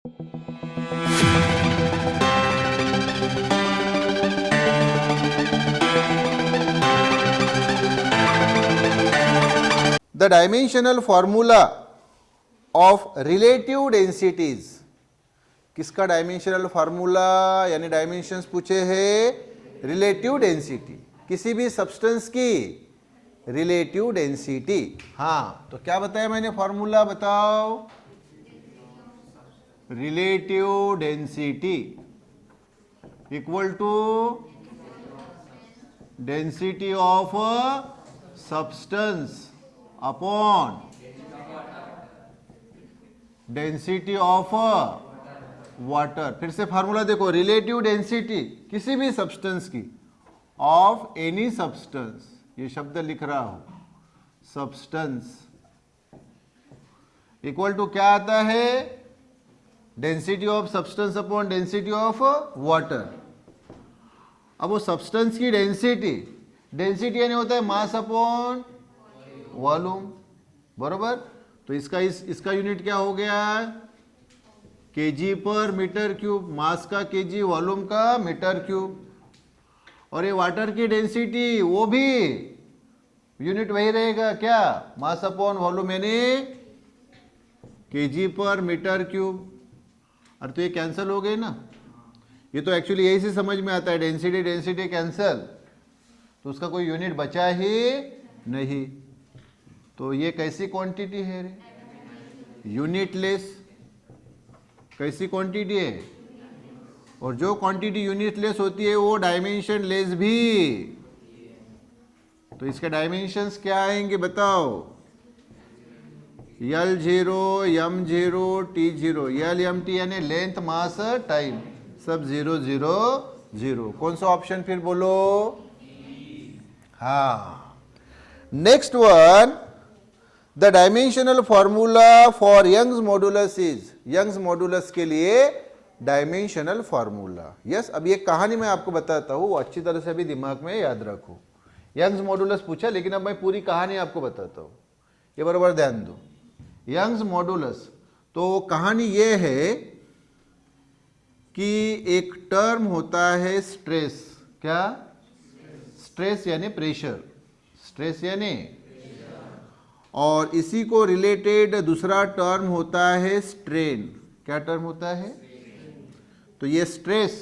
The dimensional formula of relative densities, किसका dimensional formula यानी dimensions पूछे हैं, रिलेटिव डेंसिटी, किसी भी सब्सटेंस की रिलेटिव डेंसिटी। हाँ, तो क्या बताया मैंने फार्मूला, बताओ। Relative density equal to density of substance upon density of water. फिर से फार्मूला देखो, रिलेटिव डेंसिटी किसी भी सब्सटेंस की ऑफ एनी सब्सटेंस, ये शब्द लिख रहा हूं, सब्सटेंस इक्वल टू क्या आता है, density of substance upon density of water. अब वो सब्सटेंस की डेंसिटी यानी होता है मास अपॉन वॉल्यूम, बरोबर। तो इसका यूनिट क्या हो गया, केजी पर मीटर क्यूब, मास का केजी, वॉल्यूम का मीटर क्यूब। और ये वाटर की डेंसिटी वो भी यूनिट वही रहेगा, क्या, मास अपॉन वॉल्यूम यानी केजी पर मीटर क्यूब। और तो ये कैंसिल हो गए ना, ये तो एक्चुअली यही से समझ में आता है, डेंसिटी कैंसिल, तो उसका कोई यूनिट बचा ही नहीं। तो ये कैसी क्वांटिटी है रे, यूनिटलेस। कैसी क्वांटिटी है, और जो क्वांटिटी यूनिटलेस होती है वो डायमेंशन लेस भी। तो इसके डायमेंशंस क्या आएंगे बताओ, L0, M0, T0। LMT यानी लेंथ, मास, टाइम, सब 0 0 0। कौन सा ऑप्शन फिर बोलो, हाँ। Next one, the dimensional formula for Young's modulus is, Young's modulus के लिए डायमेंशनल फॉर्मूला। यस, अब ये कहानी मैं आपको बताता हूँ, अच्छी तरह से भी दिमाग में याद रखो। यंग्स मॉडुलस पूछा, लेकिन अब मैं पूरी कहानी आपको बताता हूँ, ये बराबर ध्यान दो। यंग्स मॉडुलस, तो कहानी ये है कि एक टर्म होता है स्ट्रेस, क्या, स्ट्रेस यानी प्रेशर, स्ट्रेस यानी, और इसी को रिलेटेड दूसरा टर्म होता है स्ट्रेन। क्या टर्म होता है, तो ये स्ट्रेस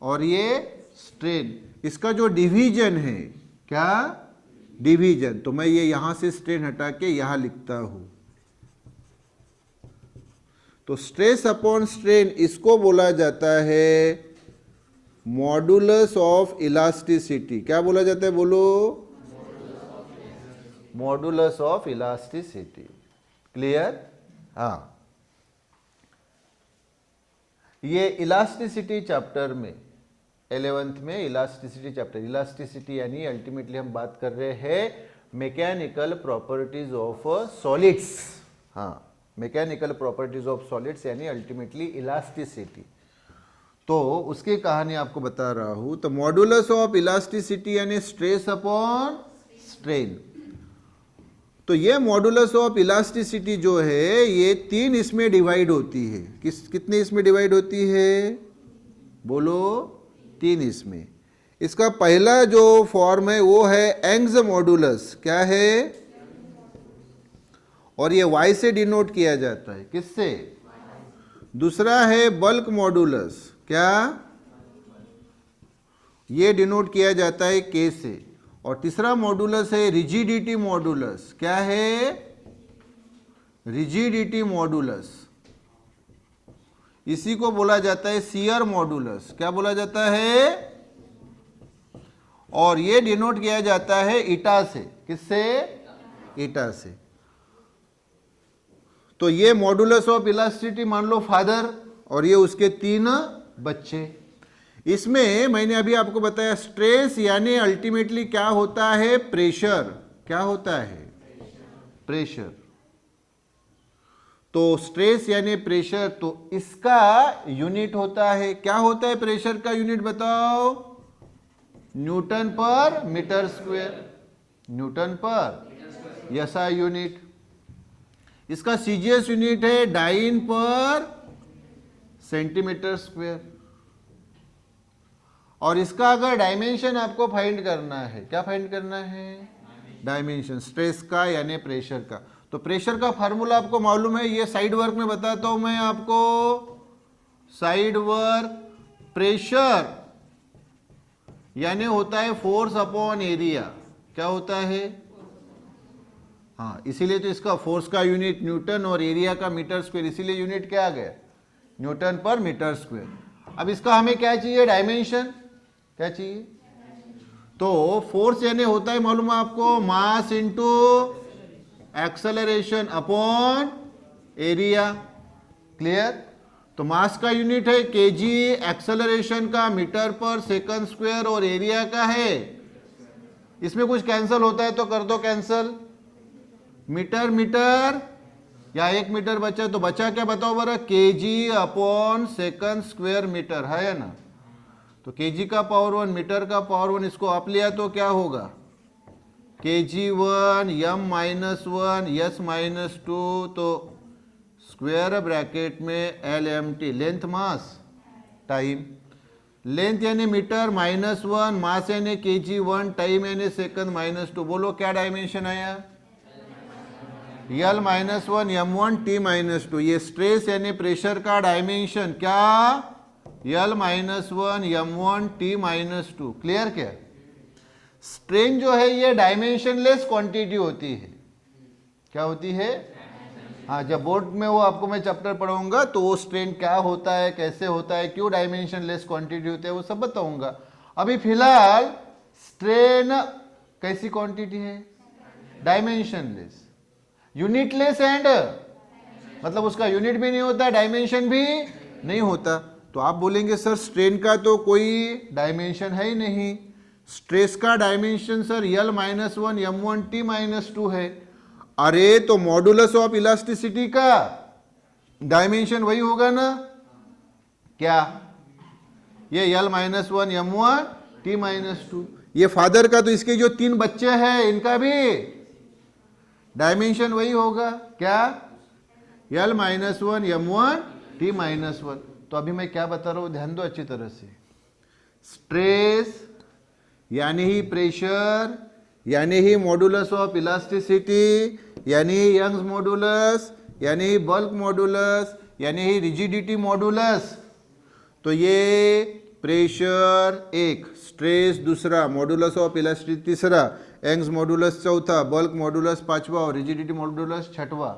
और ये स्ट्रेन, इसका जो डिवीजन है, क्या, डिवीजन, तो मैं ये यहां से स्ट्रेन हटा के यहां लिखता हूं। तो स्ट्रेस अपॉन स्ट्रेन, इसको बोला जाता है मॉडुलस ऑफ इलास्टिसिटी। क्या बोला जाता है, बोलो, मॉडुलस ऑफ इलास्टिसिटी। क्लियर, हाँ। ये इलास्टिसिटी चैप्टर में 11th में इलास्टिसिटी चैप्टर, इलास्टिसिटी यानी अल्टीमेटली हम बात कर रहे हैं मैकेनिकल प्रॉपर्टीज ऑफ सॉलिड्स। हाँ, मैकेनिकल प्रॉपर्टीज ऑफ सॉलिड्स यानी अल्टीमेटली इलास्टिसिटी। तो उसकी कहानी आपको बता रहा हूं। तो मॉडुलस ऑफ इलास्टिसिटी यानी स्ट्रेस अपॉन स्ट्रेन। तो ये मॉडुलस ऑफ इलास्टिसिटी जो है ये 3 इसमें डिवाइड होती है। कितने इसमें डिवाइड होती है, बोलो, 3 इसमें। इसका पहला जो फॉर्म है वो है यंग्स मॉडुलस। क्या है, और ये Y से डिनोट किया जाता है, किससे, दूसरा है बल्क मॉडुलस। क्या, ये डिनोट किया जाता है K से। और तीसरा मॉडुलस है रिजिडिटी मॉडुलस। क्या है, रिजिडिटी मॉडुलस, इसी को बोला जाता है शियर मॉडुलस। क्या बोला जाता है, और ये डिनोट किया जाता है ईटा से। किससे, ईटा से। तो ये मॉडुलस ऑफ इलास्टिसिटी मान लो फादर, और ये उसके 3 बच्चे। इसमें मैंने अभी आपको बताया स्ट्रेस यानी अल्टीमेटली क्या होता है, प्रेशर। क्या होता है, प्रेशर। तो स्ट्रेस यानी प्रेशर, तो इसका यूनिट होता है, क्या होता है प्रेशर का यूनिट बताओ, न्यूटन पर मीटर स्क्वायर, न्यूटन पर एसआई यूनिट। इसका सीजीएस यूनिट है डाइन पर सेंटीमीटर स्क्वायर। और इसका अगर डायमेंशन आपको फाइंड करना है, क्या फाइंड करना है? डायमेंशन, स्ट्रेस का यानी प्रेशर का। तो प्रेशर का फार्मूला आपको मालूम है, ये साइड वर्क में बताता हूं मैं आपको। साइड वर्क प्रेशर यानी होता है फोर्स अपॉन एरिया। क्या होता है? हाँ, इसीलिए तो इसका फोर्स का यूनिट न्यूटन और एरिया का मीटर स्क्वायर, इसीलिए यूनिट क्या आ गया? न्यूटन पर मीटर स्क्वायर। अब इसका हमें क्या चाहिए? डायमेंशन। क्या चाहिए? तो फोर्स यानी होता है मालूम है आपको, mass into acceleration upon area. Clear? तो मास का यूनिट है केजी, एक्सेलरेशन का मीटर पर सेकंड स्क्वायर और एरिया का है, इसमें कुछ कैंसिल होता है तो कर दो कैंसिल। मीटर मीटर या 1 मीटर बचा, तो बचा क्या बताओ बरा? KG upon second square metre, है या ना? तो केजी का पावर 1, मीटर का पावर 1, इसको आप लिया तो क्या होगा? kg1 m minus 1 s minus 2, तो स्क्वायर ब्रैकेट में LMT, length mass time. Length यानी मीटर माइनस 1, मास यानी kg1, टाइम यानी सेकंड माइनस 2। बोलो क्या डायमेंशन आया? L minus 1 m1 t minus 2। ये स्ट्रेस यानी प्रेशर का डायमेंशन क्या? L minus 1 m1 t minus 2। Clear? क्या स्ट्रेन जो है ये डायमेंशनलेस क्वांटिटी होती है। क्या होती है? हाँ, जब बोर्ड में वो आपको मैं चैप्टर पढ़ाऊंगा तो वो स्ट्रेन क्या होता है, कैसे होता है, क्यों डायमेंशनलेस क्वांटिटी होती है, वो सब बताऊंगा। अभी फिलहाल स्ट्रेन कैसी क्वांटिटी है? डायमेंशनलेस, यूनिटलेस एंड, मतलब उसका यूनिट भी नहीं होता, डायमेंशन भी नहीं होता। तो आप बोलेंगे सर स्ट्रेन का तो कोई डायमेंशन है ही नहीं। स्ट्रेस का dimension sir L minus 1 m1 t minus 2 है। अरे तो मॉडुलस ऑफ इलास्टिसिटी का डायमेंशन वही होगा ना? क्या? ये L minus 1 m1 t minus 2। ये फादर का, तो इसके जो 3 बच्चे हैं इनका भी डायमेंशन वही होगा। क्या? L minus 1 m1 t minus 1। तो अभी मैं क्या बता रहा हूं, ध्यान दो अच्छी तरह से। स्ट्रेस यानी ही प्रेशर, यानी ही मॉडुलस ऑफ इलास्टिसिटी, यानी ही यंग्स मॉडुलस, यानी ही बल्क मॉडुलस, यानी ही रिजिडिटी मॉडुलस। तो ये प्रेशर एक, स्ट्रेस दूसरा, मॉडुलस ऑफ इलास्टिसिटी तीसरा, यंग्स मॉडुलस चौथा, बल्क मॉडुलस पांचवा और रिजिडिटी मॉडुलस छठवा।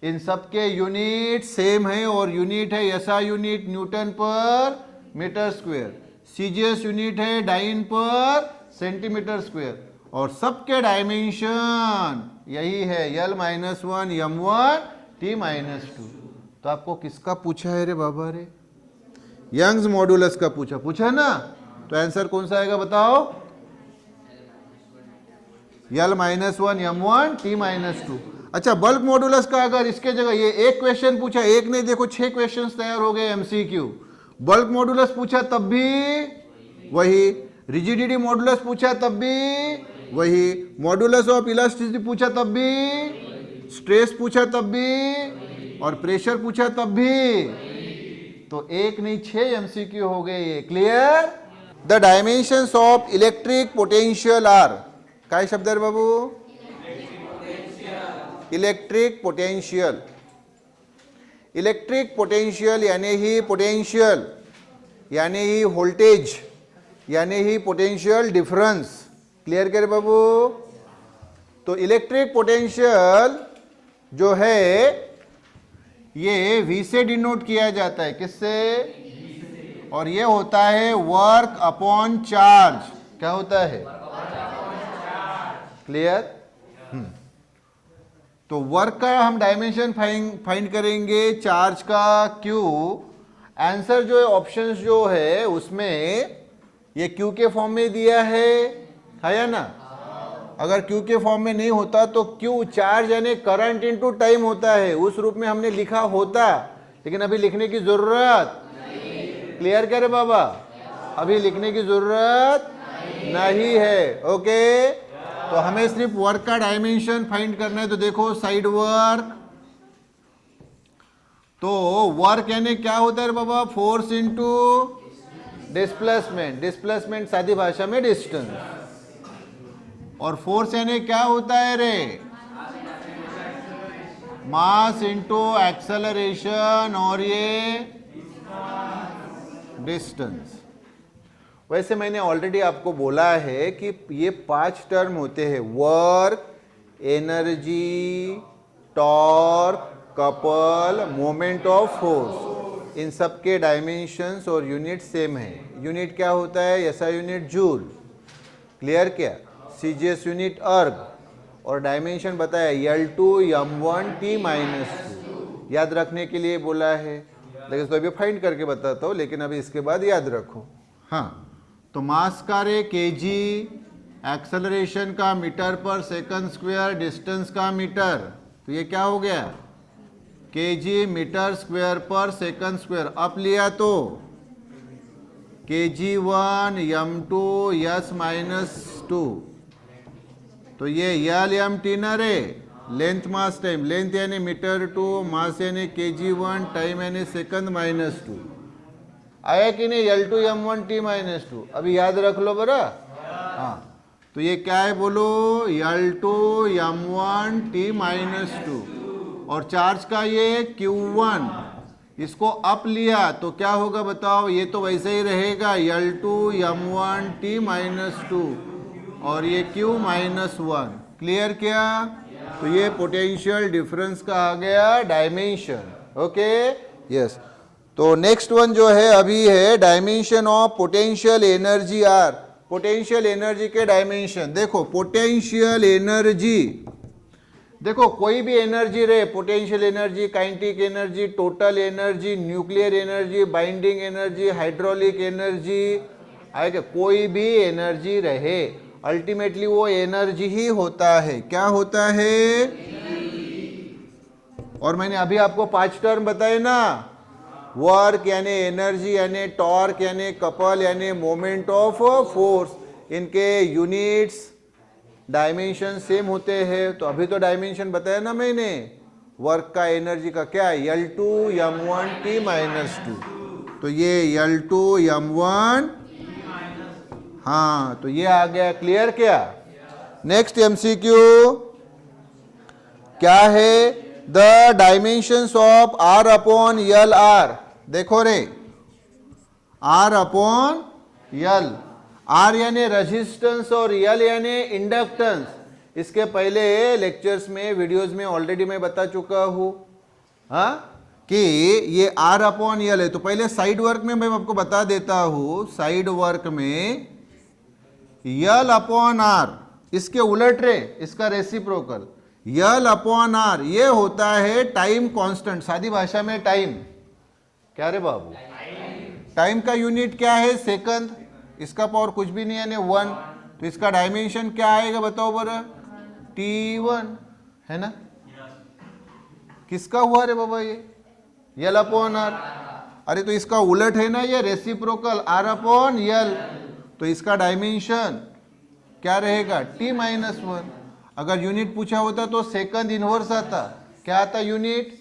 इन सब के यूनिट सेम है और यूनिट है SI यूनिट न्यूटन पर मीटर स्क्वायर, CGS यूनिट है डाइन पर सेंटीमीटर स्क्वायर, और सबके डायमेंशन यही है L minus 1 m1 t minus 2। तो आपको किसका पूछा है रे बाबा रे? यंग्स मॉडुलस का पूछा ना? तो आंसर कौन सा आएगा बताओ? L minus 1 m1 t minus 2। अच्छा, बल्क मॉडुलस का अगर इसके जगह ये एक क्वेश्चन पूछा, एक नहीं देखो 6 क्वेश्चन तैयार हो गए MCQ। बल्क मॉडुलस पूछा तब भी वही, रिजिडिटी मॉडुलस पूछा तब भी वही, मॉडुलस ऑफ इलास्टिसिटी पूछा तब भी, स्ट्रेस पूछा तब भी, और प्रेशर पूछा तब भी। तो एक नहीं 6 MCQ हो गए ये। Clear? The dimensions of electric potential are, काय शब्द है बाबू? Electric potential. इलेक्ट्रिक पोटेंशियल यानी ही पोटेंशियल, यानी ही वोल्टेज, यानी ही पोटेंशियल डिफरेंस। क्लियर कर बाबू? तो इलेक्ट्रिक पोटेंशियल जो है ये V से डिनोट किया जाता है। किससे? और ये होता है वर्क अपॉन चार्ज। क्या होता है? क्लियर? तो वर्क का हम डायमेंशन फाइंड करेंगे, चार्ज का Q। आंसर जो है ऑप्शंस जो है उसमें ये Q के फॉर्म में दिया है या ना? अगर Q के फॉर्म में नहीं होता तो Q चार्ज यानी करंट इनटू टाइम होता है, उस रूप में हमने लिखा होता, लेकिन अभी लिखने की जरूरत नहीं। क्लियर करे बाबा? अभी लिखने की जरूरत नहीं है। ओके, तो हमें सिर्फ वर्क का डायमेंशन फाइंड करना है। तो देखो साइड वर्क, तो वर्क यानी क्या होता है बाबा, फोर्स इंटू डिस्प्लेसमेंट, डिस्प्लेसमेंट सादी भाषा में डिस्टेंस, और फोर्स यानी क्या होता है रे, मास इंटू एक्सेलरेशन, और ये डिस्टेंस। वैसे मैंने ऑलरेडी आपको बोला है कि ये 5 टर्म होते हैं, work, energy, torque, couple, moment of force, इन सब के डायमेंशंस और यूनिट सेम है। यूनिट क्या होता है, एसआई यूनिट जूल, क्लियर क्या, सीजीएस यूनिट अर्ग, और डायमेंशन बताया L2 M1 T-2, याद रखने के लिए बोला है, लेकिन तो अभी फाइंड करके बताता हूँ, लेकिन अभी इसके बाद याद रखो। हाँ, तो मास का रे केजी, एक्सेलरेशन का मीटर पर सेकंड स्क्वायर, डिस्टेंस का मीटर, तो ये क्या हो गया, केजी मीटर स्क्वायर पर सेकंड स्क्वायर। अप लिया तो kg1 m2 s-2, तो ये यल एम टी न रे, लेंथ मास टाइम, लेंथ यानी मीटर 2, मास यानी kg1, टाइम यानी सेकंड -2। आया कि नहीं, L2 M1 T-2, अभी याद रख लो बरा। हाँ, तो ये क्या है बोलो, L2 M1 T-2, और चार्ज का ये Q1, इसको अप लिया तो क्या होगा बताओ, ये तो वैसे ही रहेगा L2 M1 T-2, और ये Q-1, क्लियर क्या, तो ये पोटेंशियल डिफरेंस का आ गया डायमेंशन। Okay, yes. तो नेक्स्ट वन जो है अभी है dimension of potential energy are. Potential energy के डायमेंशन देखो, पोटेंशियल एनर्जी, देखो कोई भी एनर्जी रहे, potential energy, kinetic energy, total energy, nuclear energy, binding energy, hydraulic energy, आएगा, कोई भी एनर्जी रहे, अल्टीमेटली वो एनर्जी ही होता है। क्या होता है, और मैंने अभी आपको 5 टर्म बताए ना, वर्क यानी एनर्जी यानी टॉर्क यानी कपल यानी मोमेंट ऑफ फोर्स, इनके यूनिट्स डायमेंशन सेम होते हैं। तो अभी तो डायमेंशन बताया ना मैंने, वर्क का, एनर्जी का, क्या L2 M1 T-2, तो ये L2 M1, हाँ, तो ये आ गया, क्लियर क्या। नेक्स्ट MCQ क्या है, the dimensions of R upon L are. देखो रे, R अपॉन L, R यानी रेजिस्टेंस और L यानी इंडक्टेंस। इसके पहले लेक्चर्स में, वीडियोस में ऑलरेडी मैं बता चुका हूं, हाँ, कि ये R अपॉन L है। तो पहले साइड वर्क में मैं आपको बता देता हूं, साइड वर्क में L अपॉन R, इसके उलट रे, इसका रेसिप्रोकल L अपॉन R, ये होता है टाइम कांस्टेंट, सादी भाषा में टाइम, क्या रे बाबू, टाइम का यूनिट क्या है, सेकंड, इसका पावर कुछ भी नहीं यानी 1, तो इसका डायमेंशन क्या आएगा बताओ बरा, T1, है ना। किसका हुआ रे बाबा ये, L अपॉन R, अरे तो इसका उलट है ना ये, रेसिप्रोकल R अपॉन L, तो इसका डायमेंशन क्या रहेगा, T-1। अगर यूनिट पूछा होता तो सेकंड इनवर्स आता, क्या आता यूनिट,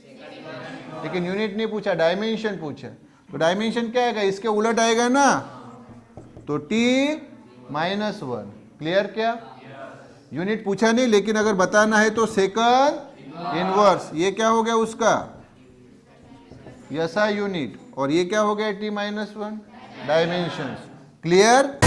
लेकिन यूनिट नहीं पूछा, डायमेंशन पूछा, तो डायमेंशन क्या आएगा, इसके उलट आएगा ना, तो T-1, क्लियर क्या। यूनिट पूछा नहीं, लेकिन अगर बताना है तो सेकंड इनवर्स, ये क्या हो गया उसका, SI यूनिट, और ये क्या हो गया T-1, डायमेंशंस, क्लियर।